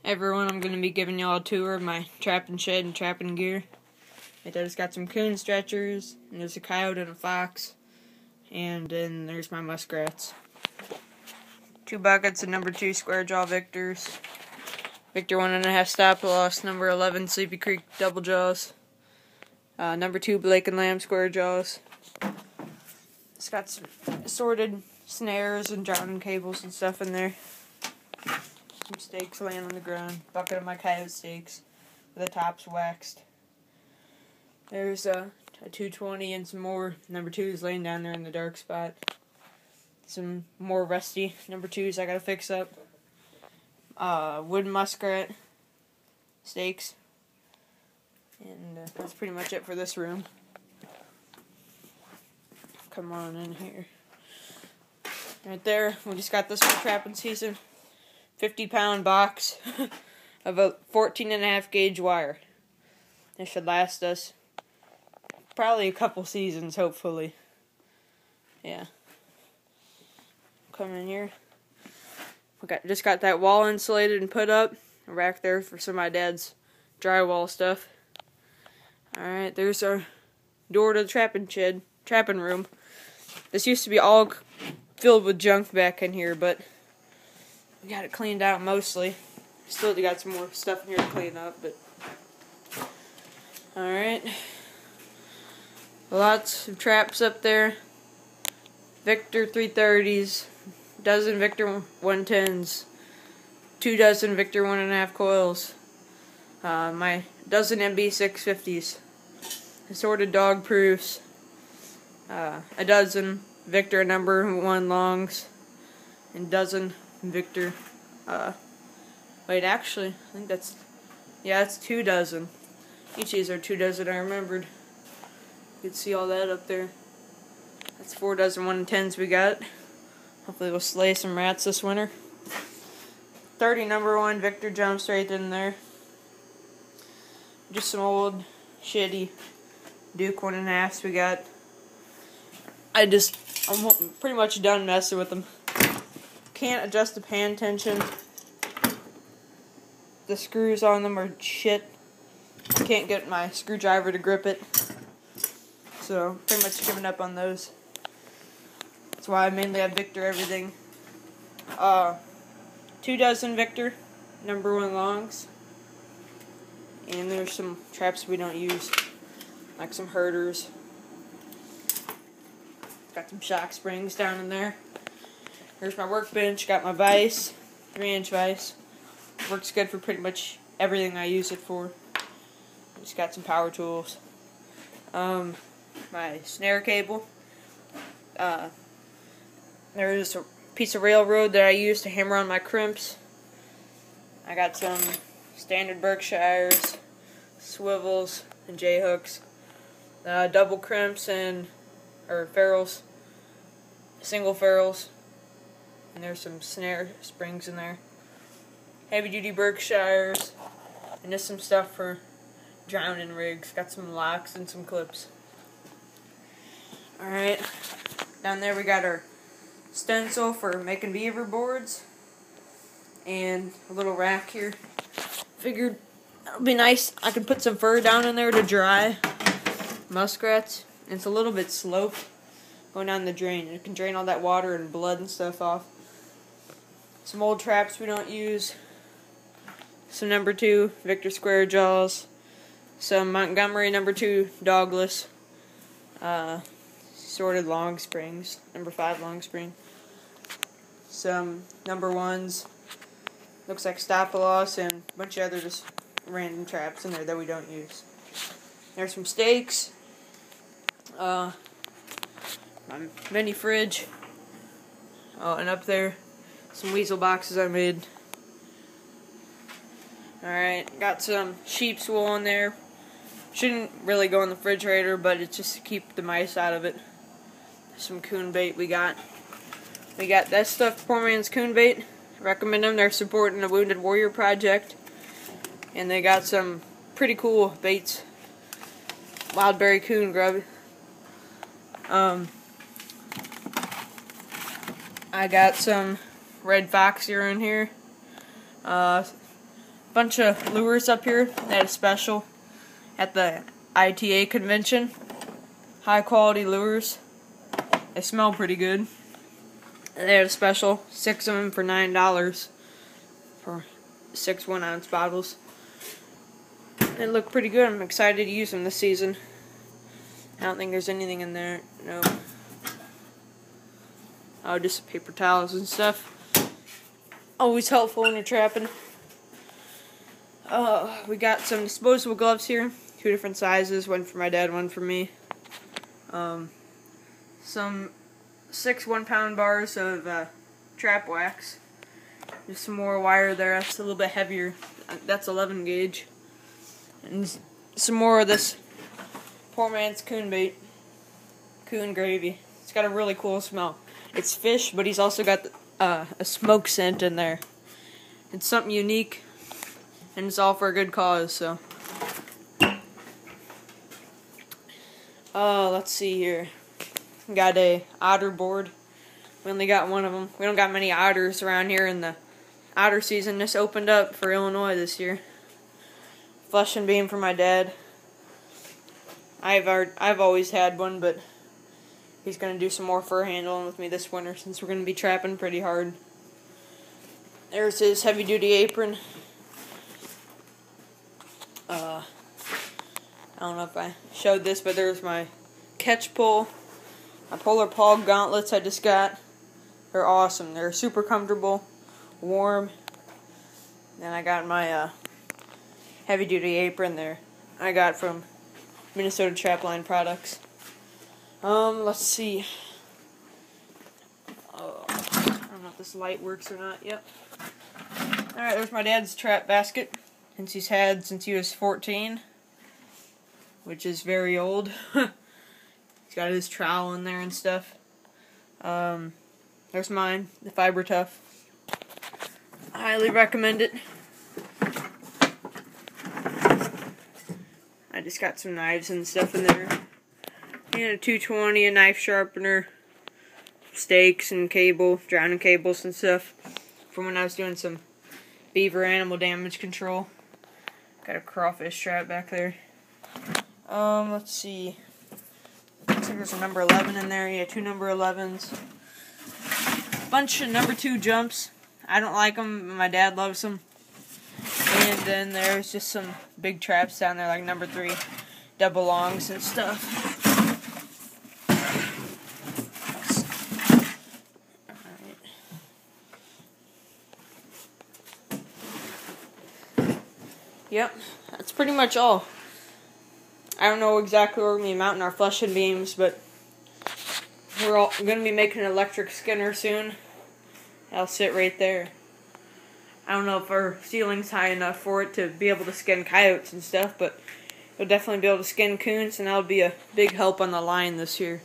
Hey everyone, I'm going to be giving y'all a tour of my trapping shed and trapping gear. It's got some coon stretchers, and there's a coyote and a fox, and then there's my muskrats. 2 buckets of number 2 square jaw Victors. Victor 1.5 stop loss, number 11 Sleepy Creek double jaws. Number 2 Blake and Lamb square jaws. It's got some assorted snares and drowning cables and stuff in there. Some stakes laying on the ground. Bucket of my coyote stakes with the tops waxed. There's a 220 and some more number 2s laying down there in the dark spot. Some more rusty number 2s I gotta fix up. Wooden muskrat stakes. And that's pretty much it for this room. Come on in here. Right there, we just got this for trapping season. 50-pound box of a 14.5 gauge wire. This should last us probably a couple seasons, hopefully. Yeah. Come in here. Just got that wall insulated and put up. A rack there for some of my dad's drywall stuff. Alright, there's our door to the trapping room. This used to be all filled with junk back in here, but we got it cleaned out mostly. Still got some more stuff in here to clean up, but alright. Lots of traps up there. Victor 330s, dozen Victor 110s, 2 dozen Victor 1.5 coils, my dozen MB 650s, assorted dog proofs, a dozen Victor number 1 longs, and dozen Victor, wait, actually, I think that's 2 dozen. Each of these are 2 dozen, I remembered. You can see all that up there. That's 4 dozen 110s we got. Hopefully we'll slay some rats this winter. 30 number 1 Victor jumps right in there. Just some old, shitty Duke 1.5s we got. I'm pretty much done messing with them. Can't adjust the pan tension. The screws on them are shit. Can't get my screwdriver to grip it. So, pretty much giving up on those. That's why I mainly have Victor everything. 2 dozen Victor number 1 longs. And there's some traps we don't use, like some herders. Got some shock springs down in there. Here's my workbench. Got my vise, 3-inch vise. Works good for pretty much everything I use it for. Just got some power tools. My snare cable. There's a piece of railroad that I use to hammer on my crimps. I got some standard Berkshires, swivels, and J-hooks. Double crimps or ferrules. Single ferrules. And there's some snare springs in there. Heavy duty Berkshires. And just some stuff for drowning rigs. Got some locks and some clips. Alright. Down there we got our stencil for making beaver boards. And a little rack here. Figured it would be nice. I could put some fur down in there to dry muskrats. It's a little bit sloped going down the drain. It can drain all that water and blood and stuff off. Some old traps we don't use. Some number 2 Victor square jaws. Some Montgomery number 2 dogless. Sorted long springs. Number 5 long spring. Some number 1s. Looks like stop-loss and a bunch of other just random traps in there that we don't use. There's some stakes. My mini fridge. Oh, and up there, some weasel boxes I made. Alright, got some sheep's wool in there. Shouldn't really go in the refrigerator, but it's just to keep the mice out of it. Some coon bait we got. We got that stuff, Poor Man's Coon Bait. Recommend them. They're supporting the Wounded Warrior Project. And they got some pretty cool baits. Wildberry coon grub. I got some red fox here in here. bunch of lures up here. They had a special at the ITA convention. High quality lures. They smell pretty good. They had a special, 6 of them for $9 for 6 1-ounce bottles. They look pretty good. I'm excited to use them this season. I don't think there's anything in there. No. Oh, just paper towels and stuff. Always helpful when you're trapping. We got some disposable gloves here. 2 different sizes. One for my dad, one for me. Some 6 1-pound bars of trap wax. Just some more wire there. That's a little bit heavier. That's 11 gauge. And some more of this poor man's coon bait. Coon gravy. It's got a really cool smell. It's fish, but he's also got a smoke scent in there. It's something unique, and it's all for a good cause, so. Let's see here. Got a otter board. We only got one of them. We don't got many otters around here, and the otter season just opened up for Illinois this year. Flush and beam for my dad. I've always had one, but he's gonna do some more fur handling with me this winter since we're gonna be trapping pretty hard. There's his heavy duty apron. I don't know if I showed this, but there's my catch pole. My Polar Paw gauntlets I just got. They're awesome. They're super comfortable, warm. And I got my heavy duty apron there. I got from Minnesota Trapline Products. Let's see. I don't know if this light works or not. Yep. Alright, there's my dad's trap basket. Since he was 14. Which is very old. He's got his trowel in there and stuff. There's mine, the Fiber Tough. I highly recommend it. I just got some knives and stuff in there. And a 220, a knife sharpener, stakes and cable, drowning cables and stuff. From when I was doing some beaver animal damage control. Got a crawfish trap back there. Let's see. Looks like there's a number 11 in there. Yeah, 2 number 11s. Bunch of number 2 jumps. I don't like them, but my dad loves them. And then there's just some big traps down there, like number 3 double longs and stuff. Alright. Yep, that's pretty much all. I don't know exactly where we're going to be mounting our flush and beams, but we're going to be making an electric skinner soon. I'll sit right there. I don't know if our ceiling's high enough for it to be able to skin coyotes and stuff, but it'll definitely be able to skin coons, and that'll be a big help on the line this year.